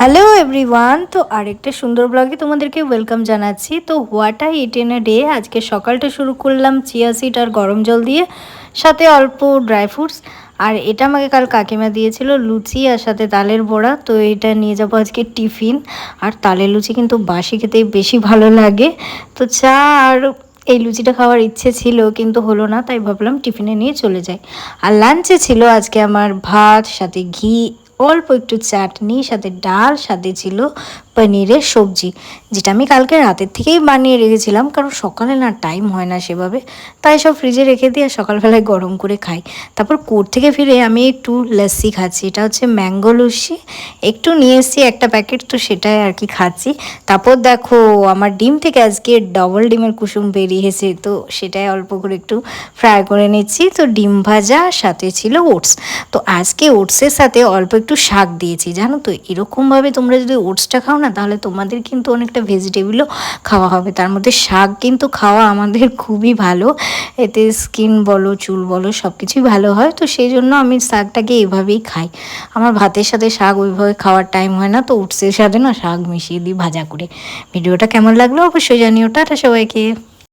Hello everyone, তো আরেকটা সুন্দর ব্লগে তোমাদেরকে ওয়েলকাম জানাচ্ছি। তো what I it in a day, আজকে সকালটা শুরু করলাম চিয়া সিড আর গরম জল দিয়ে, সাথে অল্প ড্রাই ফ্রুটস। আর এটা আমাকে কাল কাকিমা দিয়েছিল, লুচি আর সাথে তালের বড়া। তো এটা নিয়ে যাবো আজকে টিফিন। আর তালের লুচি কিন্তু বাসি খেতেই বেশি ভালো লাগে। তো চা আর এই লুচিটা খাওয়ার ইচ্ছে ছিল কিন্তু হলো না, তাই ভাবলাম টিফিনে নিয়ে চলে যাই। আর লাঞ্চে ছিল আজকে আমার ভাত, সাথে ঘি, অল্প একটু চাটনি, সাথে ডাল, সাথে ছিল পনিরের সবজি, যেটা আমি কালকে রাতের থেকেই বানিয়ে রেখেছিলাম, কারণ সকালে না টাইম হয় না সেভাবে, তাই সব ফ্রিজে রেখে দিয়ে সকালবেলায় গরম করে খাই। তারপর কোর্ট থেকে ফিরে আমি একটু লস্যি খাচ্ছি, এটা হচ্ছে ম্যাঙ্গো লস্যি, একটু নিয়ে এসেছি একটা প্যাকেট, তো সেটাই আর কি খাচ্ছি। তারপর দেখো আমার ডিম থেকে আজকে ডবল ডিমের কুসুম বেরিয়েছে, তো সেটাই অল্প করে একটু ফ্রাই করে নিচ্ছি। তো ডিম ভাজা, সাথে ছিল ওটস। তো আজকে ওটসের সাথে অল্প একটু শাক দিয়েছি, জানো তো এরকমভাবে তোমরা যদি ওটসটা খাও না, তাহলে তোমাদের কিন্তু অনেকটা ভেজিটেবলও খাওয়া হবে। তার মধ্যে শাক কিন্তু খাওয়া আমাদের খুবই ভালো, এতে স্কিন বলো, চুল বলো, সব কিছুই ভালো হয়। তো সেই জন্য আমি শাকটাকে এভাবেই খাই। আমার ভাতের সাথে শাক ওইভাবে খাওয়ার টাইম হয় না, তো ওটসের সাথে না শাক মিশিয়ে দিই ভাজা করে। ভিডিওটা কেমন লাগলো অবশ্যই জানিও। টাটা সবাইকে।